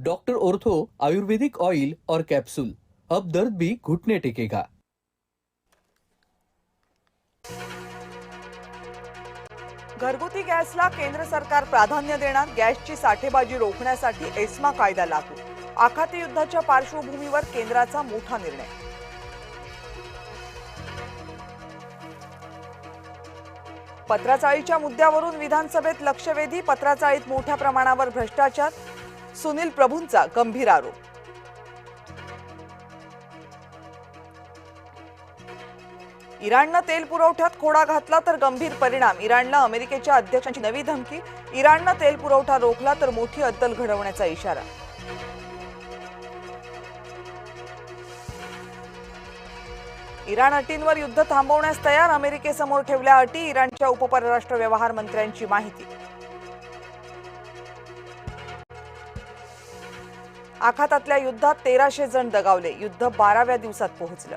Doctor ortho आयुर्वेदिक oil और capsule, अब दर्द भी घुटने टेकेगा। घरगुती गॅसला केंद्र सरकार प्राधान्य देणार, गॅसची साठेबाजी रोखण्यासाठी एस्मा कायदा लागू। आखाती युद्धाच्या पार्श्वभूमीवर केंद्राचा मोठा निर्णय। पत्राचाळीच्या मुद्द्यावरून विधानसभेत लक्षवेधी, पत्राचाळीत मोठ्या प्रमाणावर भ्रष्टाचार, सुनील प्रभूंचा गंभीर आरोप। इराणनं तेल पुरवठ्यात खोडा घातला तर गंभीर परिणाम, इराणला अमेरिकेच्या अध्यक्षांची नवी धमकी, इराणनं तेल पुरवठा रोखला तर मोठी अद्दल घडवण्याचा इशारा। इराण अटींवर युद्ध थांबवण्यास तयार, अमेरिकेसमोर ठेवल्या अटी, इराणच्या उपपरराष्ट्र व्यवहार मंत्र्यांची माहिती। आखातातल्या युद्धात 1300 जण दगावले, युद्ध 12व्या दिवसात पोहोचलं।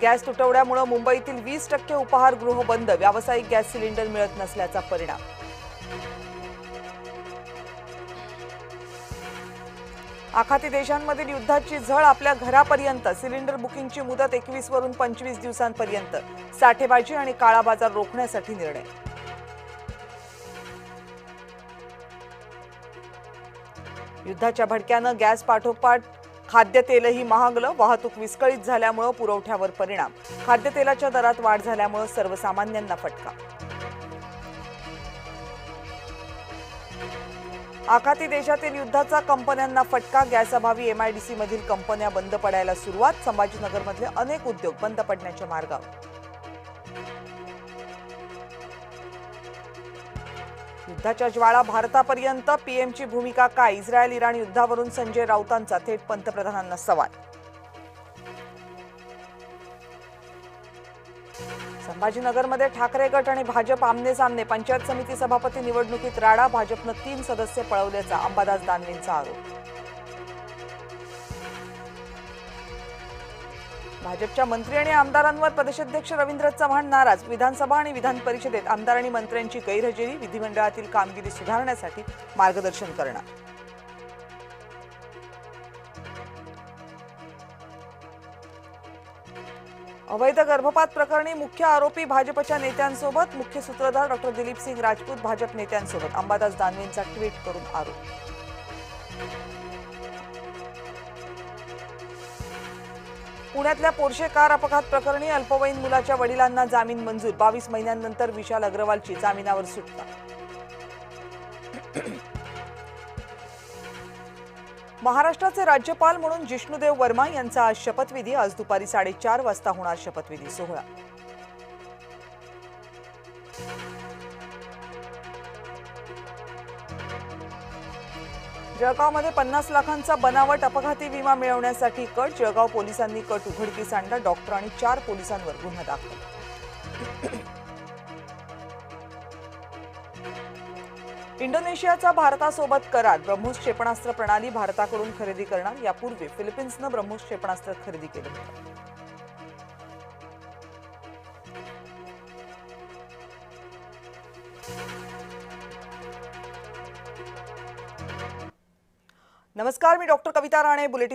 गॅस तुटवड्यामुळे मुंबईतील 20% उपाहारगृह बंद, व्यावसायिक गॅस सिलेंडर मिळत नसल्याचा परिणाम। आखाती देशांमधील युद्धाची झळ आपल्या घरापर्यंत, सिलेंडर बुकिंगची मुदत 21 वरून 25 दिवसांपर्यंत, साठेबाजी आणि काळा बाजार रोखण्यासाठी निर्णय। युद्धाच्या भडक्यानं गॅस पाठोपाठ खाद्यतेलही महागलं, वाहतूक विस्कळीत झाल्यामुळे पुरवठ्यावर परिणाम, खाद्यतेलाच्या दरात वाढ झाल्यामुळे सर्वसामान्यांना फटका। आखाती देशातील युद्धाचा कंपन्यांना फटका, गॅसअभावी एमआयडीसी मधील कंपन्या बंद पडायला सुरुवात, संभाजीनगरमधले अनेक उद्योग बंद पडण्याच्या मार्गावर। युद्धाच्या ज्वाळा भारतापर्यंत, पीएमची भूमिका काय, इस्रायल इराण युद्धावरून संजय राऊतांचा थेट पंतप्रधानांना सवाल। संभाजीनगरमध्ये ठाकरे गट आणि भाजप आमने सामने, पंचायत समिती सभापती निवडणुकीत राडा, भाजपनं 3 सदस्य पळवल्याचा अंबादास दानवेंचा आरोप। भाजपच्या मंत्री आणि आमदारांवर प्रदेशाध्यक्ष रवींद्र चव्हाण नाराज, विधानसभा आणि विधान परिषदेत आमदार आणि मंत्र्यांची गैरहजेरी, विधिमंडळातील कामगिरी सुधारण्यासाठी मार्गदर्शन करणार। अवैध गर्भपात प्रकरणी मुख्य आरोपी भाजपच्या नेत्यांसोबत, मुख्य सूत्रधार डॉक्टर दिलीप सिंग राजपूत भाजप नेत्यांसोबत, अंबादास दानवेंचा ट्विट करून आरोप। पुण्यातल्या पोर्शे कार अपघात प्रकरणी अल्पवयीन मुलाच्या वडिलांना जामीन मंजूर, 22 महिन्यांनंतर विशाल अग्रवालची जामिनावर सुटका। महाराष्ट्राचे राज्यपाल म्हणून जिष्णुदेव वर्मा यांचा आज शपथविधी, आज दुपारी 4:30 वाजता होणार शपथविधी सोहळा। जळगावमध्ये 50 लाखांचा बनावट अपघाती विमा मिळवण्यासाठी कट, जळगाव पोलिसांनी कट उघडकीस आणला, डॉक्टर आणि 4 पोलिसांवर गुन्हा दाखल। इंडोनेशियाचा भारतासोबत करार, ब्रह्मोस क्षेपणास्त्र प्रणाली भारताकडून खरेदी करणार, यापूर्वी फिलिपिन्सनं ब्रह्मोस क्षेपणास्त्र खरेदी केलं होतं। नमस्कार, मी डॉक्टर कविता राणे, बुलेटिन